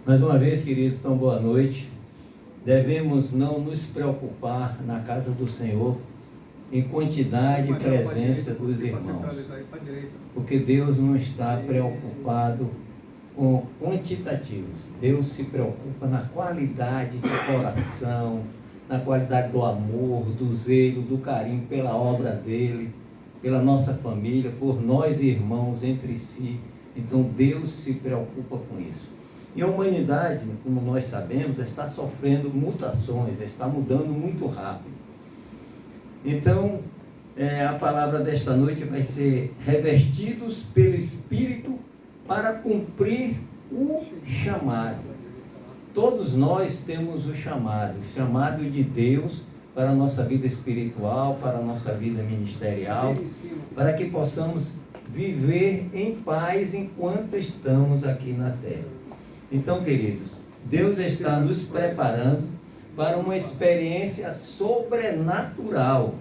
Mais uma vez, queridos, então boa noite. Devemos não nos preocupar na casa do Senhor em quantidade e presença dos irmãos, porque Deus não está preocupado com quantitativos. Deus se preocupa na qualidade do coração, na qualidade do amor, do zelo, do carinho pela obra dele, pela nossa família, por nós irmãos entre si. Então Deus se preocupa com isso. E a humanidade, como nós sabemos, está sofrendo mutações, está mudando muito rápido. Então, a palavra desta noite vai ser revestidos pelo Espírito para cumprir o chamado. Todos nós temos o chamado de Deus para a nossa vida espiritual, para a nossa vida ministerial, para que possamos viver em paz enquanto estamos aqui na terra. Então, queridos, Deus está nos preparando para uma experiência sobrenatural.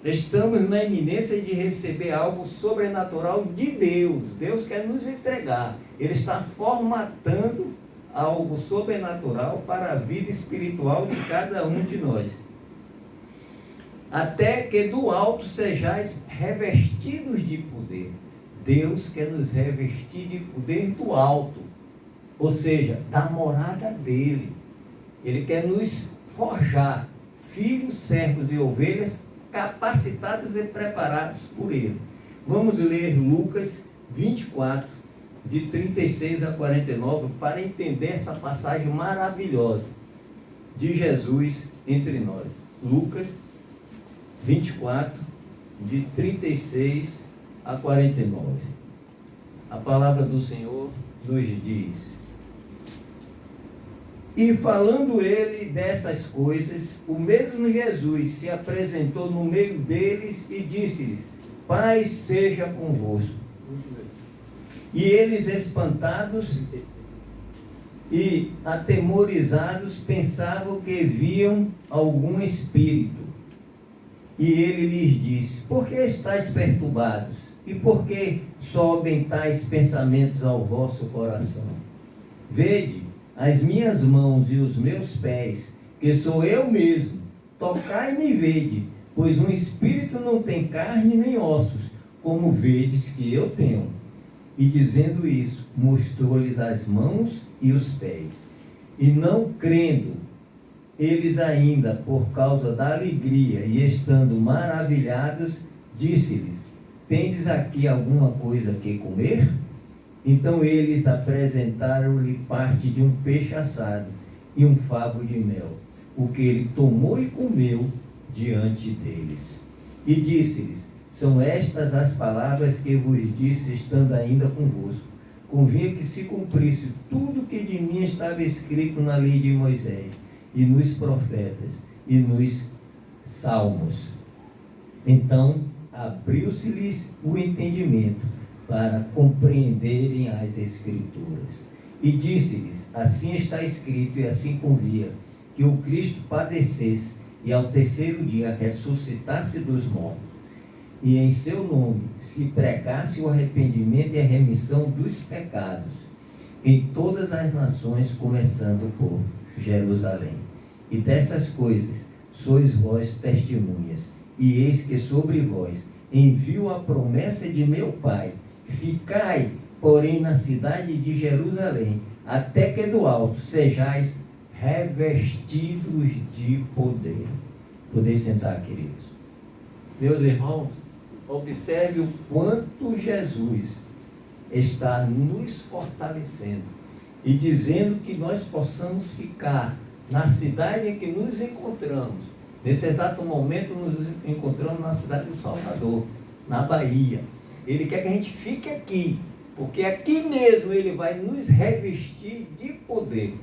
Estamos na iminência de receber algo sobrenatural de Deus. Deus quer nos entregar. Ele está formatando algo sobrenatural para a vida espiritual de cada um de nós. Até que do alto sejais revestidos de poder. Deus quer nos revestir de poder do alto, ou seja, da morada dele. Ele quer nos forjar, filhos, servos e ovelhas, capacitados e preparados por ele. Vamos ler Lucas 24, de 36 a 49, para entender essa passagem maravilhosa de Jesus entre nós. Lucas 24, de 36 a 49. A palavra do Senhor nos diz: E falando ele dessas coisas, o mesmo Jesus se apresentou no meio deles e disse-lhes: Paz seja convosco. E eles, espantados e atemorizados, pensavam que viam algum espírito. E ele lhes disse: Por que estáis perturbados? E por que sobem tais pensamentos ao vosso coração? Vede as minhas mãos e os meus pés, que sou eu mesmo. Tocai-me e vede, pois um espírito não tem carne nem ossos, como vedes que eu tenho. E dizendo isso, mostrou-lhes as mãos e os pés. E não crendo, eles ainda, por causa da alegria e estando maravilhados, disse-lhes: Tendes aqui alguma coisa que comer? Então eles apresentaram-lhe parte de um peixe assado e um favo de mel, o que ele tomou e comeu diante deles. E disse-lhes: São estas as palavras que vos disse, estando ainda convosco. Convinha que se cumprisse tudo que de mim estava escrito na lei de Moisés, e nos profetas, e nos salmos. Então abriu-se-lhes o entendimento para compreenderem as Escrituras. E disse-lhes: Assim está escrito, e assim convia, que o Cristo padecesse, e ao terceiro dia ressuscitasse dos mortos, e em seu nome se pregasse o arrependimento e a remissão dos pecados em todas as nações, começando por Jerusalém. E dessas coisas sois vós testemunhas. E eis que sobre vós envio a promessa de meu Pai. Ficai, porém, na cidade de Jerusalém, até que do alto sejais revestidos de poder. Podem sentar, queridos. Meus irmãos, observe o quanto Jesus está nos fortalecendo e dizendo que nós possamos ficar na cidade em que nos encontramos. Nesse exato momento nos encontramos na cidade do Salvador, na Bahia. Ele quer que a gente fique aqui, porque aqui mesmo ele vai nos revestir de poder.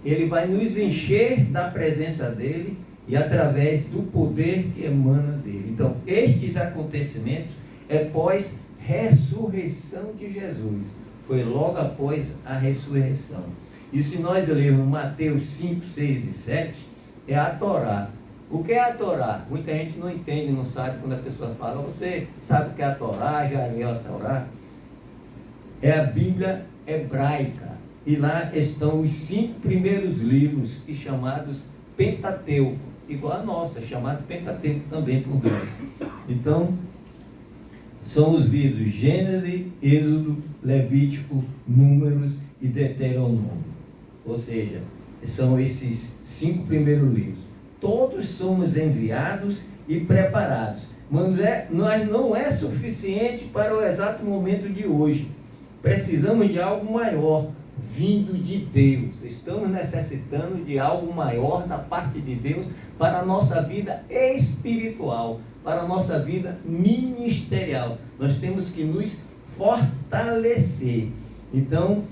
Ele vai nos encher da presença dele e através do poder que emana dele. Então, estes acontecimentos é pós-ressurreição de Jesus. Foi logo após a ressurreição. E se nós lermos Mateus 5, 6 e 7, é a Torá. O que é a Torá? Muita gente não entende, não sabe. Quando a pessoa fala: Você sabe o que é a Torá? Já leu a Torá? É a Bíblia hebraica. e lá estão os 5 primeiros livros, chamados Pentateuco, igual a nossa, chamado Pentateuco também por nós. Então, são os livros Gênesis, Êxodo, Levítico, Números e Deuteronômio. Ou seja, são esses 5 primeiros livros. Todos somos enviados e preparados. Mas não é suficiente para o exato momento de hoje. Precisamos de algo maior, vindo de Deus. Estamos necessitando de algo maior da parte de Deus para a nossa vida espiritual, para a nossa vida ministerial. Nós temos que nos fortalecer. Então,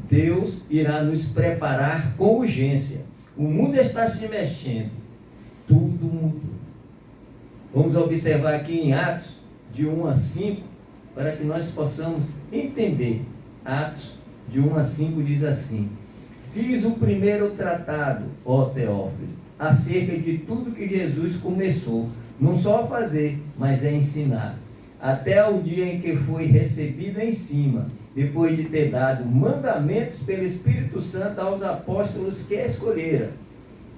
Deus irá nos preparar com urgência. O mundo está se mexendo. Tudo mudou. Vamos observar aqui em Atos, de 1 a 5, para que nós possamos entender. Atos, de 1 a 5, diz assim: fiz o primeiro tratado, ó Teófilo, acerca de tudo que Jesus começou, não só a fazer, mas a ensinar, até o dia em que foi recebido em cima, depois de ter dado mandamentos pelo Espírito Santo aos apóstolos que escolhera,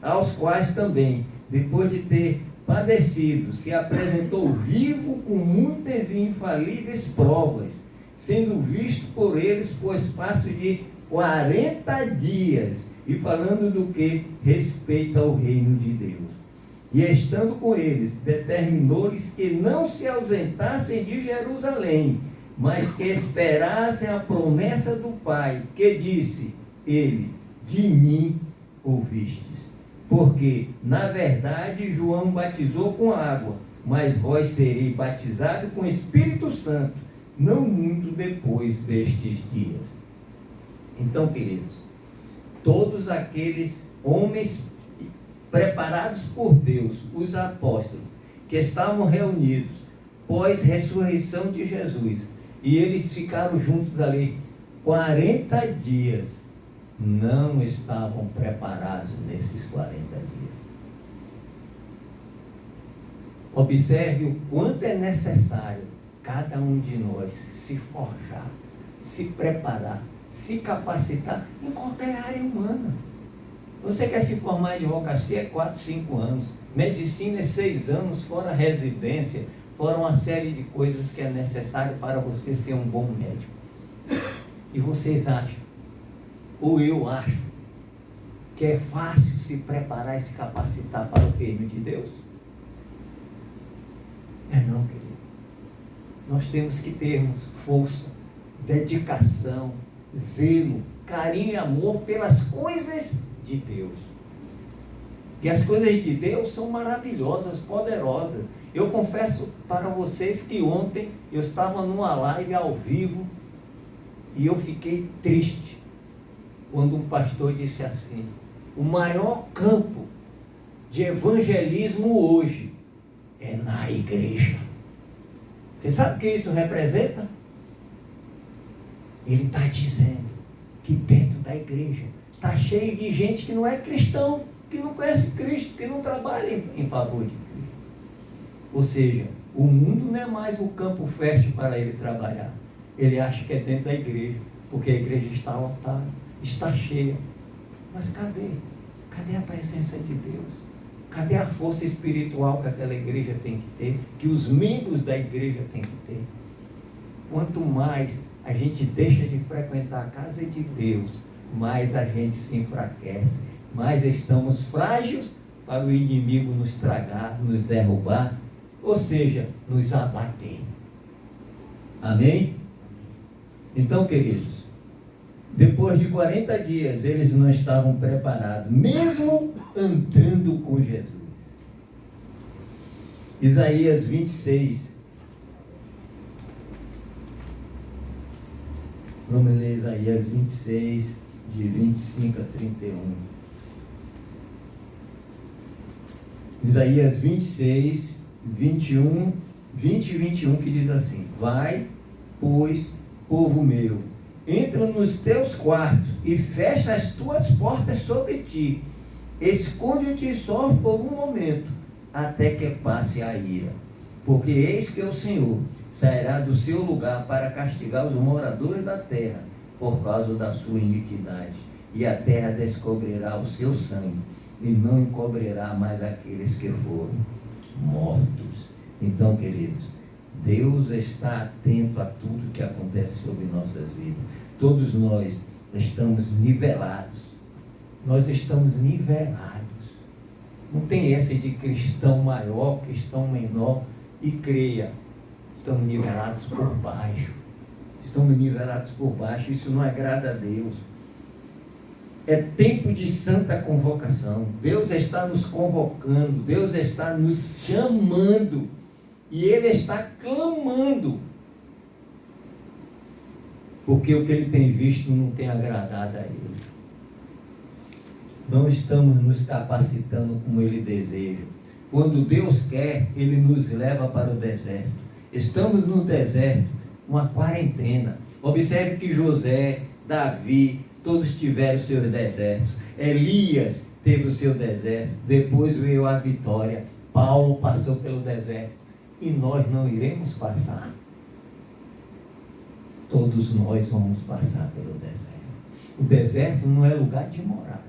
aos quais também, depois de ter padecido, se apresentou vivo com muitas e infalíveis provas, sendo visto por eles por espaço de 40 dias, e falando do que respeita ao reino de Deus. E estando com eles, determinou-lhes que não se ausentassem de Jerusalém, mas que esperassem a promessa do Pai, que disse ele: de mim ouvistes. Porque, na verdade, João batizou com água, mas vós sereis batizados com Espírito Santo, não muito depois destes dias. Então, queridos, todos aqueles homens preparados por Deus, os apóstolos, que estavam reunidos pós-ressurreição de Jesus, e eles ficaram juntos ali 40 dias, não estavam preparados nesses 40 dias. Observe o quanto é necessário cada um de nós se forjar, se preparar, se capacitar em qualquer área humana. Você quer se formar em advocacia, é 4, 5 anos. Medicina é 6 anos, fora residência, fora uma série de coisas que é necessário para você ser um bom médico. E vocês acham, ou eu acho, que é fácil se preparar e se capacitar para o reino de Deus? É não, querido. Nós temos que termos força, dedicação, zelo, carinho e amor pelas coisas de Deus. E as coisas de Deus são maravilhosas, poderosas. Eu confesso para vocês que ontem eu estava numa live ao vivo e eu fiquei triste quando um pastor disse assim: o maior campo de evangelismo hoje é na igreja. Você sabe o que isso representa? Ele está dizendo que dentro da igreja está cheio de gente que não é cristão, que não conhece Cristo, que não trabalha em favor de Cristo. Ou seja, o mundo não é mais um campo fértil para ele trabalhar. Ele acha que é dentro da igreja, porque a igreja está lotada, está cheia. Mas cadê? Cadê a presença de Deus? Cadê a força espiritual que aquela igreja tem que ter, que os membros da igreja têm que ter? Quanto mais a gente deixa de frequentar a casa de Deus, mais a gente se enfraquece, mais estamos frágeis para o inimigo nos tragar, nos derrubar, ou seja, nos abater. Amém? Então, queridos, depois de 40 dias, eles não estavam preparados, mesmo andando com Jesus. Isaías 26. Vamos ler Isaías 26, de 25 a 31. Isaías 26, 21, 20 e 21, que diz assim: vai, pois, povo meu, entra nos teus quartos e fecha as tuas portas sobre ti. Esconde-te só por um momento, até que passe a ira. Porque eis que o Senhor sairá do seu lugar para castigar os moradores da terra, por causa da sua iniquidade, e a terra descobrirá o seu sangue, e não encobrirá mais aqueles que foram mortos. Então, queridos, Deus está atento a tudo que acontece sobre nossas vidas. Todos nós estamos nivelados. Nós estamos nivelados. Não tem essa de cristão maior, cristão menor, e creia. Estamos nivelados por baixo. Estamos nivelados por baixo. Isso não agrada a Deus. É tempo de santa convocação. Deus está nos convocando. Deus está nos chamando. E Ele está clamando. Porque o que Ele tem visto não tem agradado a Ele. Não estamos nos capacitando como Ele deseja. Quando Deus quer, Ele nos leva para o deserto. Estamos no deserto, uma quarentena. Observe que José, Davi, todos tiveram seus desertos. Elias teve o seu deserto. Depois veio a vitória. Paulo passou pelo deserto. E nós não iremos passar. Todos nós vamos passar pelo deserto. O deserto não é lugar de morada.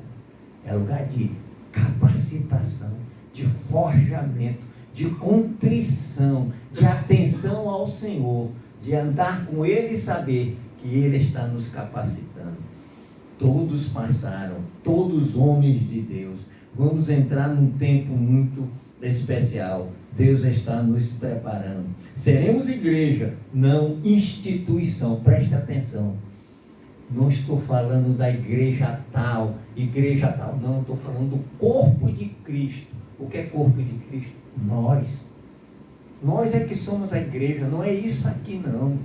É lugar de capacitação, de forjamento, de contrição, de atenção ao Senhor, de andar com Ele e saber que Ele está nos capacitando. Todos passaram, todos homens de Deus. Vamos entrar num tempo muito especial. Deus está nos preparando. Seremos igreja, não instituição. Preste atenção. Não estou falando da igreja tal, não. Estou falando do corpo de Cristo. O que é corpo de Cristo? Nós. Nós é que somos a igreja, não é isso aqui não.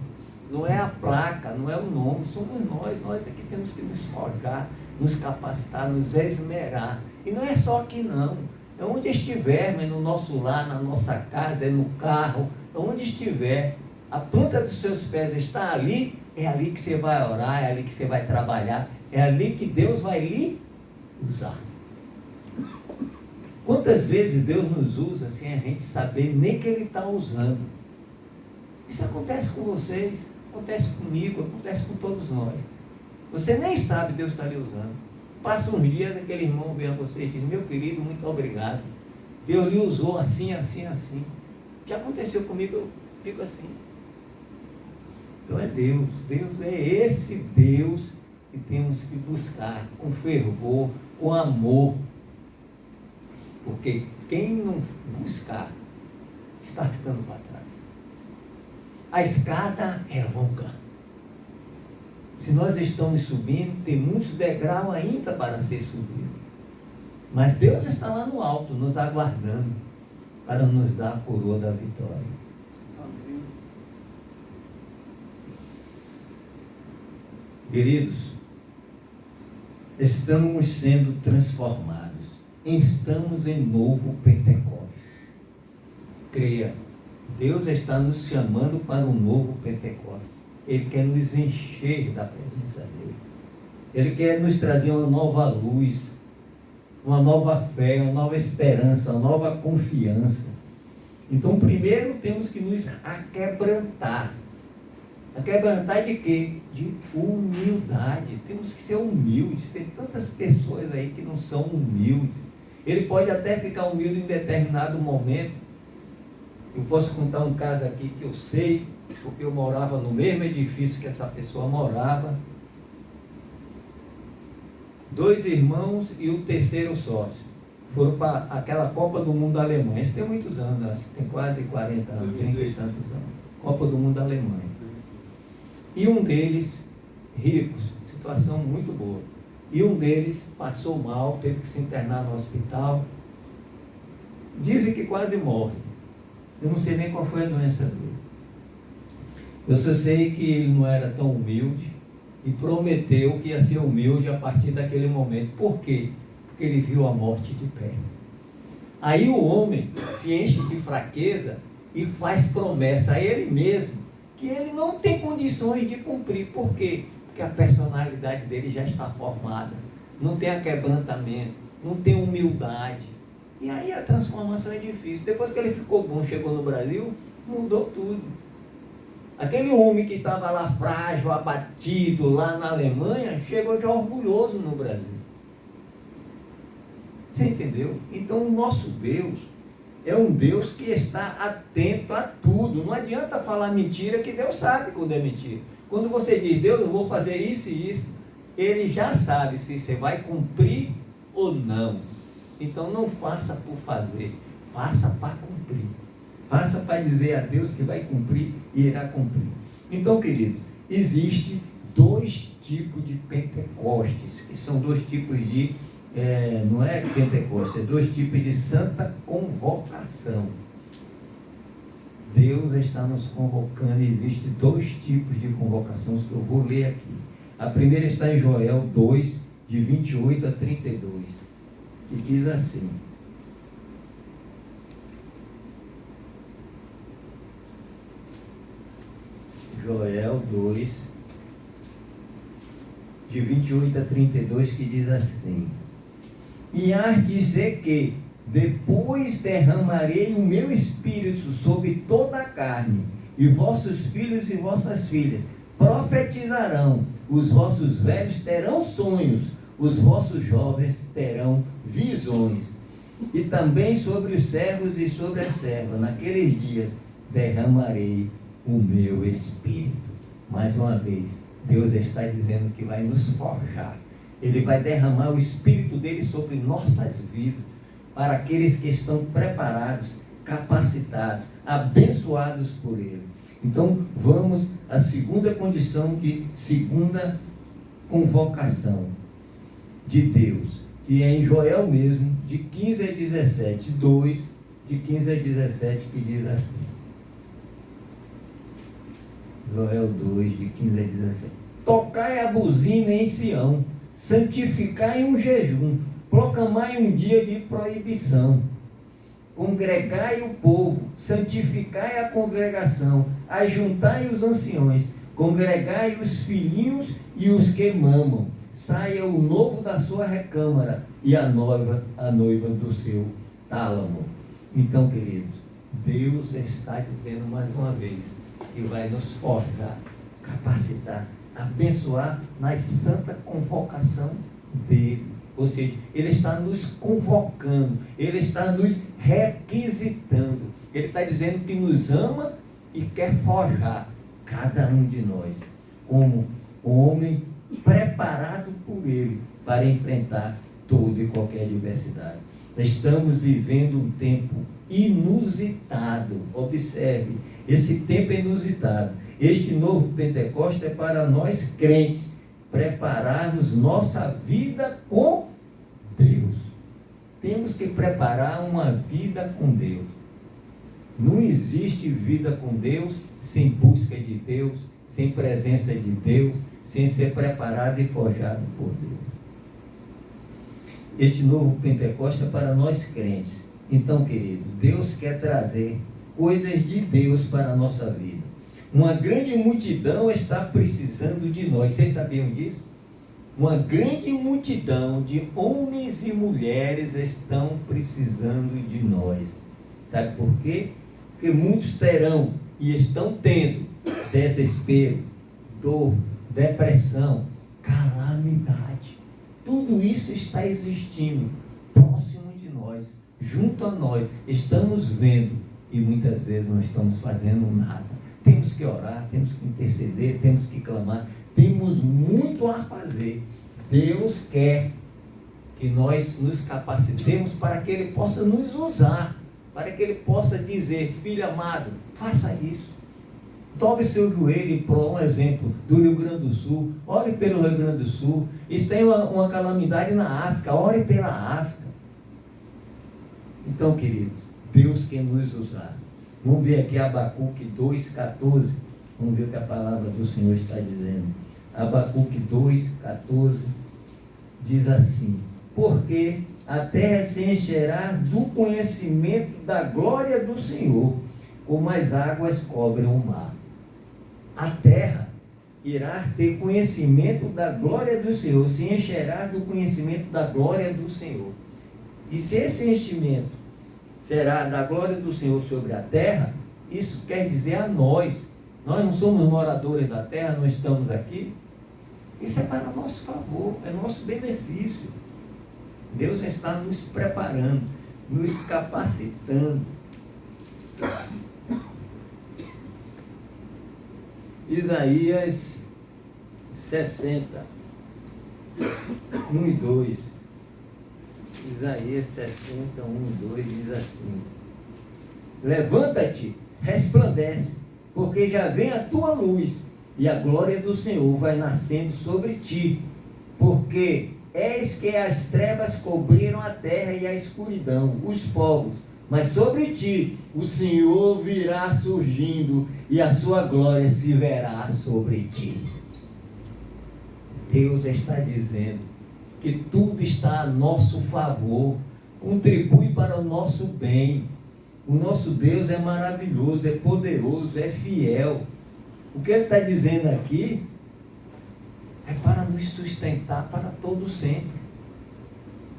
Não é a placa, não é o nome, somos nós. Nós é que temos que nos forjar, nos capacitar, nos esmerar. E não é só aqui não. É onde estivermos, é no nosso lar, na nossa casa, é no carro, onde estiver, a planta dos seus pés está ali, é ali que você vai orar, é ali que você vai trabalhar, é ali que Deus vai lhe usar. Quantas vezes Deus nos usa sem a gente saber nem que Ele está usando? Isso acontece com vocês, acontece comigo, acontece com todos nós. Você nem sabe Deus está lhe usando. Passa uns dias, aquele irmão vem a você e diz: meu querido, muito obrigado. Deus lhe usou assim, assim, assim. O que aconteceu comigo, eu fico assim. Então é Deus. Deus é esse Deus que temos que buscar com fervor, com amor. Porque quem não buscar está ficando para trás. A escada é longa. Se nós estamos subindo, tem muitos degraus ainda para ser subido. Mas Deus está lá no alto, nos aguardando, para nos dar a coroa da vitória. Amém. Queridos, estamos sendo transformados. Estamos em novo Pentecostes. Creia, Deus está nos chamando para um novo Pentecostes. Ele quer nos encher da presença dEle. Ele quer nos trazer uma nova luz, uma nova fé, uma nova esperança, uma nova confiança. Então, primeiro temos que nos aquebrantar. Aquebrantar de quê? De humildade. Temos que ser humildes. Tem tantas pessoas aí que não são humildes. Ele pode até ficar humilde em determinado momento. Eu posso contar um caso aqui que eu sei, porque eu morava no mesmo edifício que essa pessoa morava. 2 irmãos e o terceiro sócio foram para aquela Copa do Mundo da Alemanha. Isso tem muitos anos, acho que tem quase 40 anos, 30 e tantos anos. Copa do Mundo da Alemanha. E um deles, ricos, situação muito boa. E um deles passou mal, teve que se internar no hospital. Dizem que quase morre. Eu não sei nem qual foi a doença dele. Eu só sei que ele não era tão humilde e prometeu que ia ser humilde a partir daquele momento. Por quê? Porque ele viu a morte de perto. Aí o homem se enche de fraqueza e faz promessa a ele mesmo que ele não tem condições de cumprir. Por quê? Porque a personalidade dele já está formada. Não tem aquebrantamento, não tem humildade. E aí a transformação é difícil. Depois que ele ficou bom, chegou no Brasil, mudou tudo. Aquele homem que estava lá frágil, abatido lá na Alemanha, chegou já orgulhoso no Brasil. Você entendeu? Então o nosso Deus é um Deus que está atento a tudo. Não adianta falar mentira, que Deus sabe quando é mentira. Quando você diz, Deus, eu vou fazer isso e isso, Ele já sabe se você vai cumprir ou não. Então não faça por fazer, faça para cumprir. Faça para dizer a Deus que vai cumprir e irá cumprir. Então, queridos, existe 2 tipos de Pentecostes, que são 2 tipos de, não é Pentecostes, é 2 tipos de santa convocação. Deus está nos convocando, e existem 2 tipos de convocações que eu vou ler aqui. A primeira está em Joel 2, de 28 a 32, que diz assim: Joel 2, de 28 a 32, que diz assim: E há de ser que depois derramarei o meu espírito sobre toda a carne, e vossos filhos e vossas filhas profetizarão, os vossos velhos terão sonhos, os vossos jovens terão visões. E também sobre os servos e sobre as servas, naqueles dias, derramarei o meu espírito. Mais uma vez, Deus está dizendo que vai nos forjar. Ele vai derramar o espírito dele sobre nossas vidas, para aqueles que estão preparados, capacitados, abençoados por ele. Então, vamos à segunda condição de segunda convocação de Deus, que é em Joel mesmo, de 15 a 17, 2, de 15 a 17, que diz assim. Joel 2, de 15 a 17. Tocai a buzina em Sião, santificai um jejum, proclamai um dia de proibição. Congregai o povo, santificai a congregação, ajuntai os anciões, congregai os filhinhos e os que mamam. Saia o novo da sua recâmara e a noiva do seu tálamo. Então, queridos, Deus está dizendo mais uma vez que vai nos forjar, capacitar, abençoar na santa convocação dele. Ou seja, ele está nos convocando, ele está nos requisitando, ele está dizendo que nos ama e quer forjar cada um de nós como homem preparado por ele para enfrentar toda e qualquer adversidade. Estamos vivendo um tempo inusitado. Observe, esse tempo é inusitado. Este novo Pentecostes é para nós crentes prepararmos nossa vida com Deus. Temos que preparar uma vida com Deus. Não existe vida com Deus sem busca de Deus, sem presença de Deus, sem ser preparado e forjado por Deus. Este novo Pentecostes é para nós crentes. Então, querido, Deus quer trazer coisas de Deus para a nossa vida. Uma grande multidão está precisando de nós. Vocês sabiam disso? Uma grande multidão de homens e mulheres estão precisando de nós. Sabe por quê? Porque muitos terão e estão tendo desespero, dor, depressão, calamidade. Tudo isso está existindo próximo de nós, junto a nós. Estamos vendo e muitas vezes não estamos fazendo nada. Temos que orar, temos que interceder, temos que clamar, temos muito a fazer. Deus quer que nós nos capacitemos para que Ele possa nos usar, para que Ele possa dizer: filho amado, faça isso. Dobre seu joelho e por um exemplo do Rio Grande do Sul, ore pelo Rio Grande do Sul. Isso tem uma calamidade na África, ore pela África. Então, queridos, Deus quer nos usar. Vamos ver aqui Abacuque 2,14. Vamos ver o que a palavra do Senhor está dizendo. Abacuque 2,14 diz assim: porque a terra se encherá do conhecimento da glória do Senhor, como as águas cobrem o mar. A terra irá ter conhecimento da glória do Senhor, se encherá do conhecimento da glória do Senhor. E se esse enchimento será da glória do Senhor sobre a terra, isso quer dizer a nós, Nós não somos moradores da terra, não estamos aqui. Isso é para nosso favor, é nosso benefício. Deus está nos preparando, nos capacitando. Isaías 60, 1 e 2. Isaías 60, 1 e 2 diz assim: levanta-te, resplandece, porque já vem a tua luz, e a glória do Senhor vai nascendo sobre ti, porque eis que as trevas cobriram a terra e a escuridão, os povos, mas sobre ti o Senhor virá surgindo, e a sua glória se verá sobre ti. Deus está dizendo que tudo está a nosso favor, contribui para o nosso bem. O nosso Deus é maravilhoso, é poderoso, é fiel. O que Ele está dizendo aqui é para nos sustentar para todo sempre.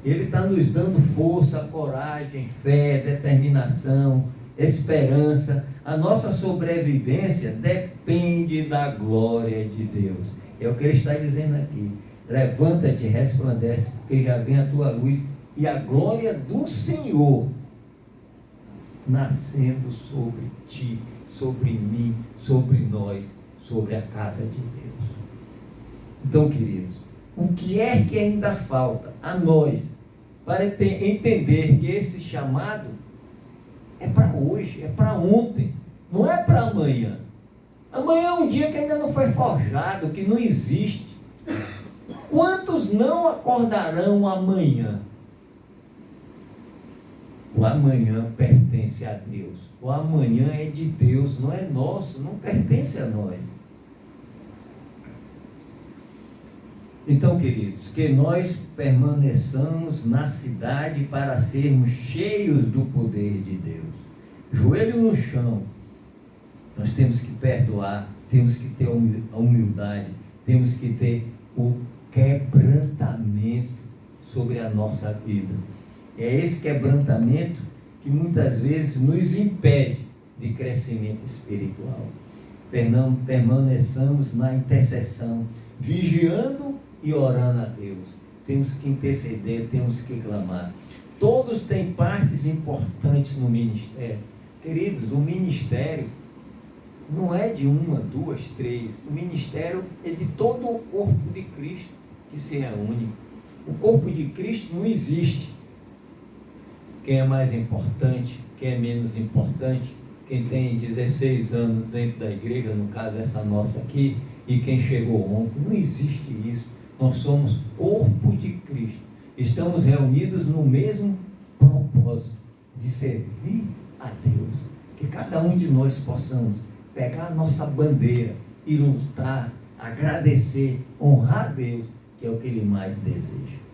Ele está nos dando força, coragem, fé, determinação, esperança. A nossa sobrevivência depende da glória de Deus. É o que Ele está dizendo aqui. Levanta-te, resplandece, porque já vem a tua luz, e a glória do Senhor nascendo sobre ti, sobre mim, sobre nós, sobre a casa de Deus. Então, queridos, o que é que ainda falta a nós para entender que esse chamado é para hoje, é para ontem, não é para amanhã? Amanhã é um dia que ainda não foi forjado, que não existe. Quantos não acordarão amanhã? O amanhã pertence a Deus. O amanhã é de Deus, não é nosso, não pertence a nós. Então, queridos, que nós permaneçamos na cidade para sermos cheios do poder de Deus. Joelho no chão. Nós temos que perdoar, temos que ter a humildade, temos que ter o quebrantamento sobre a nossa vida. É esse quebrantamento que muitas vezes nos impede de crescimento espiritual. Permaneçamos na intercessão, vigiando e orando a Deus. Temos que interceder, temos que clamar. Todos têm partes importantes no ministério. Queridos, o ministério não é de uma, duas, três. O ministério é de todo o corpo de Cristo que se reúne. O corpo de Cristo não existe quem é mais importante, quem é menos importante, quem tem 16 anos dentro da igreja, no caso essa nossa aqui, e quem chegou ontem. Não existe isso. Nós somos corpo de Cristo. Estamos reunidos no mesmo propósito de servir a Deus. Que cada um de nós possamos pegar a nossa bandeira e lutar, agradecer, honrar a Deus, que é o que Ele mais deseja.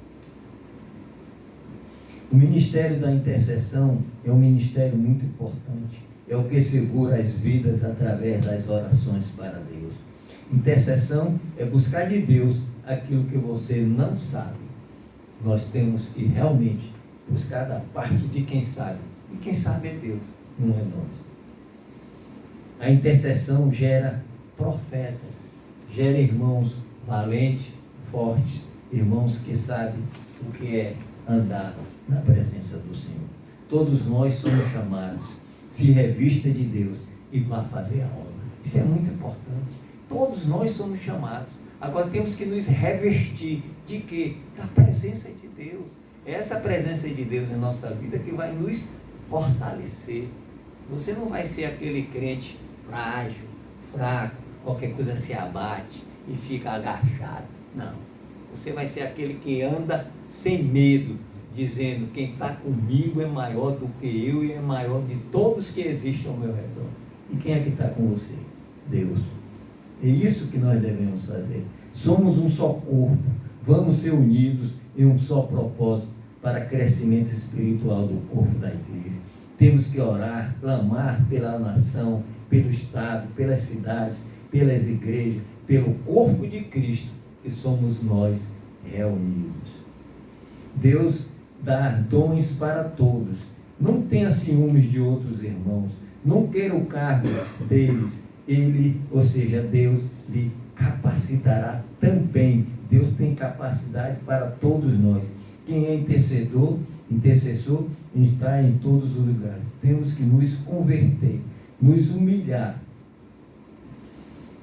O ministério da intercessão é um ministério muito importante. É o que segura as vidas através das orações para Deus. Intercessão é buscar de Deus aquilo que você não sabe. Nós temos que realmente buscar da parte de quem sabe. E quem sabe é Deus, não é nós. A intercessão gera profetas, gera irmãos valentes, fortes, irmãos que sabem o que é andar na presença do Senhor. Todos nós somos chamados, se revista de Deus e vá fazer a obra. Isso é muito importante. Todos nós somos chamados. Agora temos que nos revestir de quê? Da presença de Deus. É essa presença de Deus em nossa vida que vai nos fortalecer. Você não vai ser aquele crente frágil, fraco, qualquer coisa se abate e fica agachado. Não. Você vai ser aquele que anda sem medo, dizendo: quem está comigo é maior do que eu e é maior de todos que existem ao meu redor. E quem é que está com você? Deus. É isso que nós devemos fazer. Somos um só corpo. Vamos ser unidos em um só propósito para crescimento espiritual do corpo da igreja. Temos que orar, clamar pela nação, pelo Estado, pelas cidades, pelas igrejas, pelo corpo de Cristo, que somos nós reunidos. Deus dá dons para todos. Não tenha ciúmes de outros irmãos. Não queira o cargo deles. ou seja, Deus lhe capacitará também. Deus tem capacidade para todos nós. Quem é intercessor está em todos os lugares. Temos que nos converter, nos humilhar.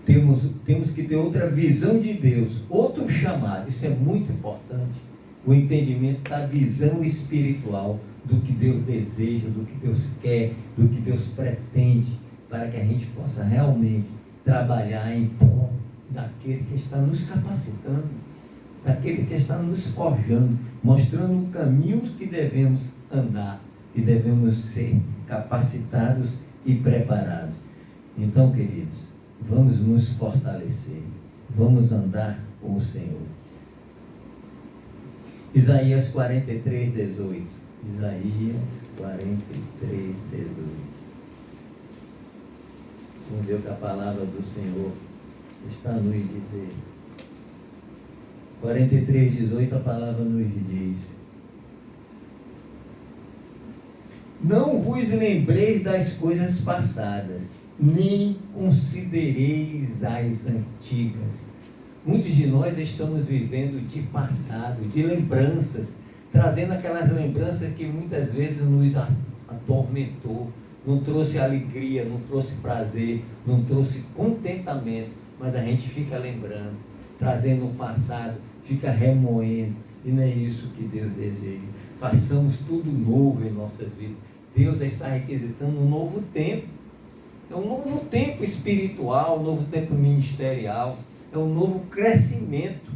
Temos que ter outra visão de Deus, outro chamado. Isso é muito importante. O entendimento da visão espiritual, do que Deus deseja, do que Deus quer, do que Deus pretende, para que a gente possa realmente trabalhar em prol daquele que está nos capacitando, daquele que está nos forjando, mostrando o caminho que devemos andar, que devemos ser capacitados e preparados. Então, queridos, vamos nos fortalecer, vamos andar com o Senhor. Isaías 43, 18. Isaías 43, 18. Vamos ver o que a palavra do Senhor está nos dizer. 43, 18, a palavra nos diz: não vos lembreis das coisas passadas, nem considereis as antigas. Muitos de nós estamos vivendo de passado, de lembranças, trazendo aquelas lembranças que muitas vezes nos atormentou, não trouxe alegria, não trouxe prazer, não trouxe contentamento, mas a gente fica lembrando, trazendo o passado, fica remoendo, e não é isso que Deus deseja. Façamos tudo novo em nossas vidas. Deus está requisitando um novo tempo, é um novo tempo espiritual, um novo tempo ministerial, é um novo crescimento,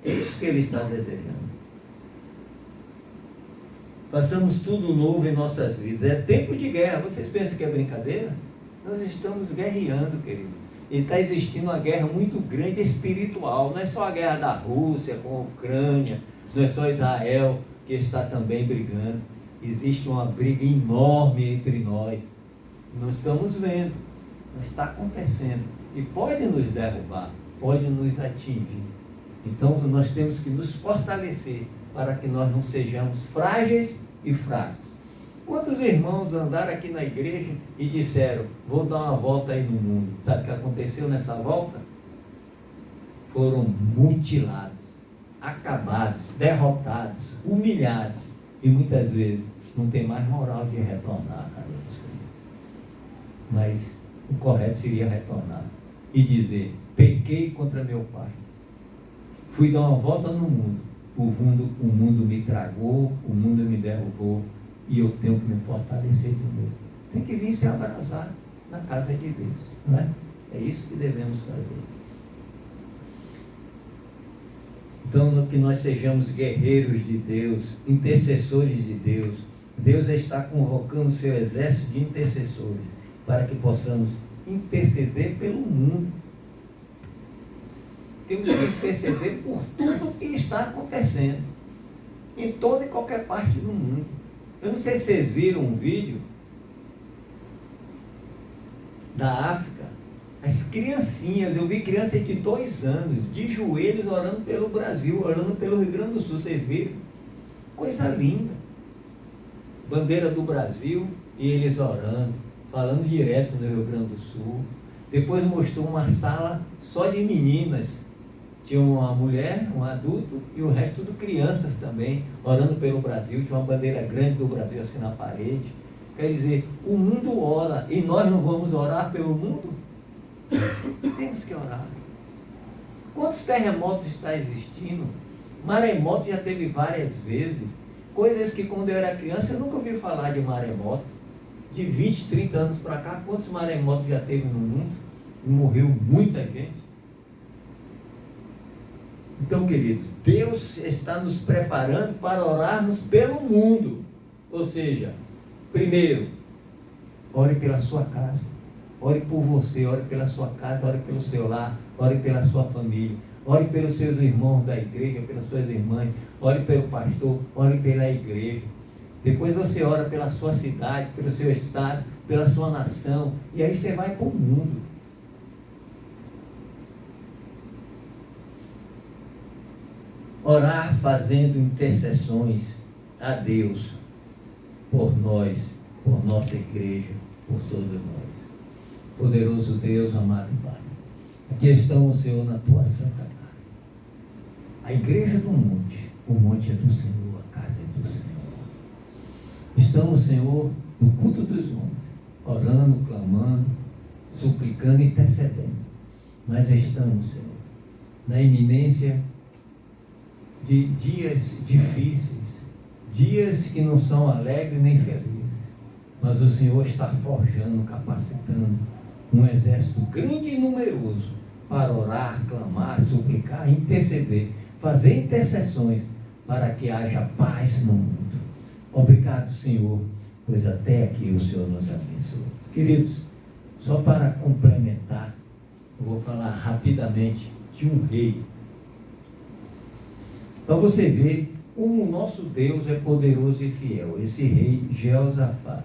é isso que Ele está desejando. Façamos tudo novo em nossas vidas. É tempo de guerra. Vocês pensam que é brincadeira? Nós estamos guerreando, querido. E está existindo uma guerra muito grande espiritual. Não é só a guerra da Rússia com a Ucrânia, não é só Israel que está também brigando. Existe uma briga enorme entre nós. Nós estamos vendo, mas está acontecendo. E pode nos derrubar, pode nos atingir. Então nós temos que nos fortalecer para que nós não sejamos frágeis e fracos. Quantos irmãos andaram aqui na igreja e disseram: vou dar uma volta aí no mundo? Sabe o que aconteceu nessa volta? Foram mutilados, acabados, derrotados, humilhados, e muitas vezes não tem mais moral de retornar, cara, mas o correto seria retornar e dizer: pequei contra meu Pai, fui dar uma volta no mundo, o mundo me tragou, o mundo me derrubou, e eu tenho que me fortalecer de novo. Tem que vir se abraçar na casa de Deus, não é? É isso que devemos fazer. Então, que nós sejamos guerreiros de Deus, intercessores de Deus. Deus está convocando o seu exército de intercessores para que possamos interceder pelo mundo. Temos que interceder por tudo que está acontecendo em toda e qualquer parte do mundo. Eu não sei se vocês viram um vídeo da África, as criancinhas, eu vi crianças de 2 anos, de joelhos, orando pelo Brasil, orando pelo Rio Grande do Sul, vocês viram? Coisa linda. Bandeira do Brasil e eles orando, falando direto no Rio Grande do Sul. Depois mostrou uma sala só de meninas, tinha uma mulher, um adulto e o resto tudo crianças também, orando pelo Brasil. Tinha uma bandeira grande do Brasil assim na parede. Quer dizer, o mundo ora e nós não vamos orar pelo mundo? Temos que orar. Quantos terremotos está existindo? Maremoto já teve várias vezes. Coisas que quando eu era criança eu nunca ouvi falar de maremoto. De 20, 30 anos para cá, quantos maremotos já teve no mundo? E morreu muita gente. Então, queridos, Deus está nos preparando para orarmos pelo mundo. Ou seja, primeiro, ore pela sua casa, ore por você, ore pela sua casa, ore pelo seu lar, ore pela sua família, ore pelos seus irmãos da igreja, pelas suas irmãs, ore pelo pastor, ore pela igreja. Depois você ora pela sua cidade, pelo seu estado, pela sua nação, e aí você vai para o mundo. Orar fazendo intercessões a Deus por nós, por nossa igreja, por todos nós. Poderoso Deus, amado Pai, aqui estamos, Senhor, na tua santa casa. A igreja do monte, o monte é do Senhor, a casa é do Senhor. Estamos, Senhor, no culto dos homens, orando, clamando, suplicando e intercedendo. Mas estamos, Senhor, na iminência de dias difíceis, dias que não são alegres nem felizes. Mas o Senhor está forjando, capacitando um exército grande e numeroso para orar, clamar, suplicar, interceder, fazer intercessões para que haja paz no mundo. Obrigado, Senhor, pois até aqui o Senhor nos abençoou. Queridos, só para complementar, eu vou falar rapidamente de um rei. Para você ver como o nosso Deus é poderoso e fiel. Esse rei, Jeosafá,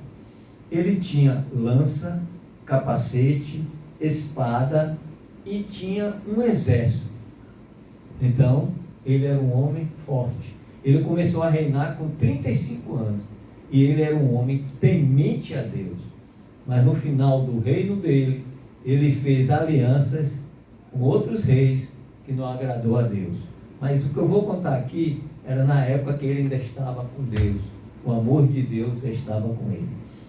ele tinha lança, capacete, espada e tinha um exército. Então, ele era um homem forte. Ele começou a reinar com 35 anos. E ele era um homem temente a Deus. Mas no final do reino dele, ele fez alianças com outros reis que não agradou a Deus. Mas o que eu vou contar aqui era na época que ele ainda estava com Deus. O amor de Deus estava com ele.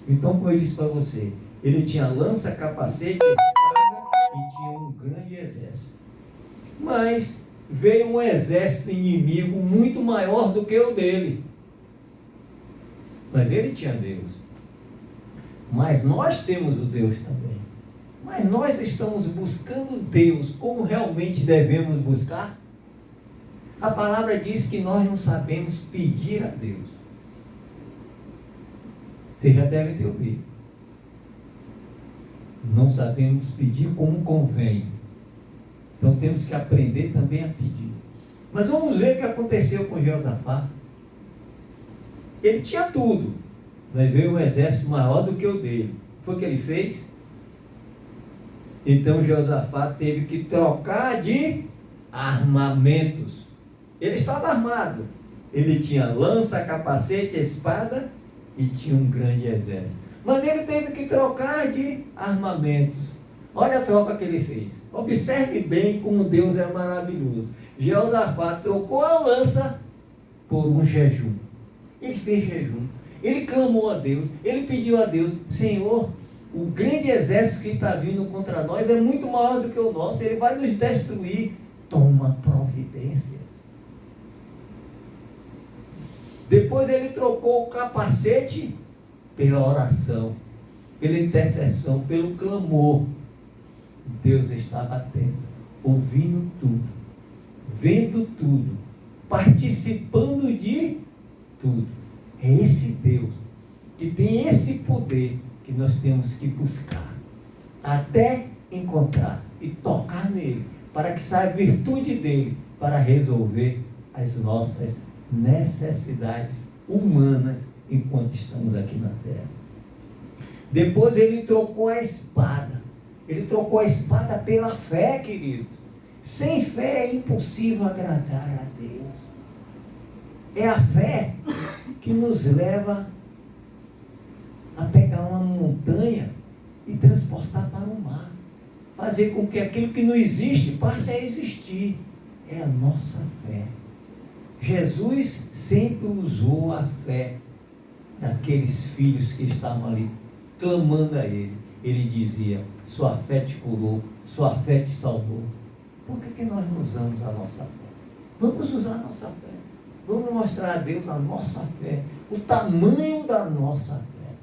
Então, como eu disse para você, ele tinha lança, capacete, espada e tinha um grande exército. Mas veio um exército inimigo muito maior do que o dele. Mas ele tinha Deus. Mas nós temos o Deus também. Mas nós estamos buscando Deus como realmente devemos buscar? A palavra diz que nós não sabemos pedir a Deus. Você já deve ter ouvido. Não sabemos pedir como convém. Então temos que aprender também a pedir. Mas vamos ver o que aconteceu com Jeosafá. Ele tinha tudo, mas veio um exército maior do que o dele. Foi o que ele fez? Então Jeosafá teve que trocar de armamentos. Ele estava armado. Ele tinha lança, capacete, espada e tinha um grande exército. Mas ele teve que trocar de armamentos. Olha a troca que ele fez. Observe bem como Deus é maravilhoso. Jeosafá trocou a lança por um jejum. Ele fez jejum. Ele clamou a Deus. Ele pediu a Deus: Senhor, o grande exército que está vindo contra nós é muito maior do que o nosso. Ele vai nos destruir. Toma providências. Depois ele trocou o capacete pela oração, pela intercessão, pelo clamor. Deus estava atento, ouvindo tudo, vendo tudo, participando de tudo. É esse Deus que tem esse poder que nós temos que buscar, até encontrar e tocar nele, para que saia a virtude dele, para resolver as nossas necessidades humanas enquanto estamos aqui na terra. Depois ele trocou a espada. Ele trocou a espada pela fé, queridos. Sem fé é impossível agradar a Deus. É a fé que nos leva a pegar uma montanha e transportar para o mar. Fazer com que aquilo que não existe passe a existir. É a nossa fé. Jesus sempre usou a fé daqueles filhos que estavam ali clamando a Ele. Ele dizia: sua fé te curou, sua fé te salvou. Por que nós não usamos a nossa fé? Vamos usar a nossa fé. Vamos mostrar a Deus a nossa fé, o tamanho da nossa fé.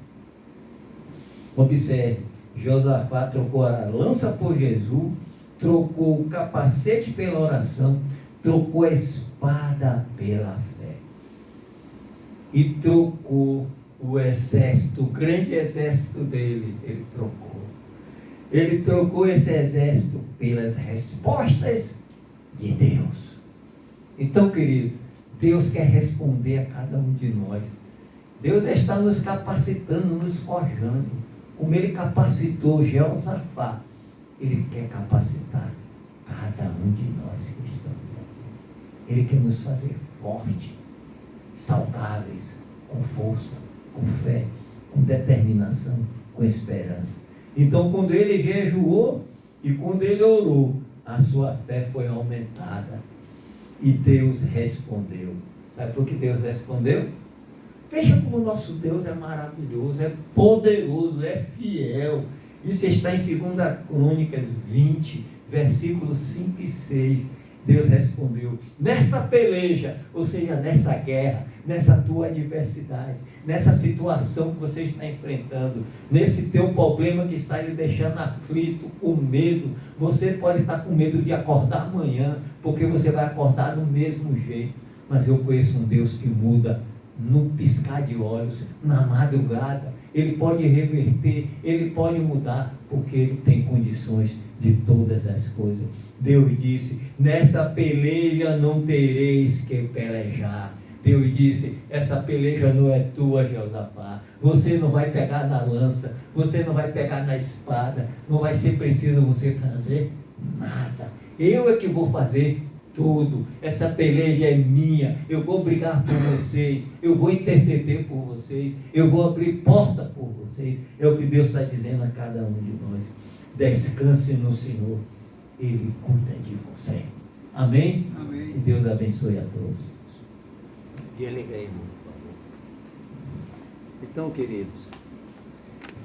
Observe, Josafá trocou a lança por Jesus, trocou o capacete pela oração, trocou a espada pela fé. E trocou o exército, o grande exército dele, ele trocou. Ele trocou esse exército pelas respostas de Deus. Então, queridos, Deus quer responder a cada um de nós. Deus está nos capacitando, nos forjando. Como Ele capacitou Jeosafá, Ele quer capacitar cada um de nós que estamos aqui. Ele quer nos fazer fortes, saudáveis, com força, com fé, com determinação, com esperança. Então, quando ele jejuou e quando ele orou, a sua fé foi aumentada. E Deus respondeu. Sabe por que Deus respondeu? Veja como o nosso Deus é maravilhoso, é poderoso, é fiel. Isso está em 2 Crônicas 20, versículos 5 e 6. Deus respondeu, nessa peleja, ou seja, nessa guerra, nessa tua adversidade, nessa situação que você está enfrentando, nesse teu problema que está lhe deixando aflito, com medo. Você pode estar com medo de acordar amanhã, porque você vai acordar do mesmo jeito. Mas eu conheço um Deus que muda no piscar de olhos, na madrugada. Ele pode reverter, ele pode mudar, porque ele tem condições de todas as coisas. Deus disse, nessa peleja não tereis que pelejar. Deus disse, essa peleja não é tua, Josafá. Você não vai pegar na lança, você não vai pegar na espada, não vai ser preciso você fazer nada. Eu é que vou fazer tudo. Essa peleja é minha. Eu vou brigar por vocês, eu vou interceder por vocês, eu vou abrir porta por vocês. É o que Deus está dizendo a cada um de nós. Descanse no Senhor, Ele cuida de você. Amém? Amém. E Deus abençoe a todos. Desliga aí, irmão, por favor. Então, queridos,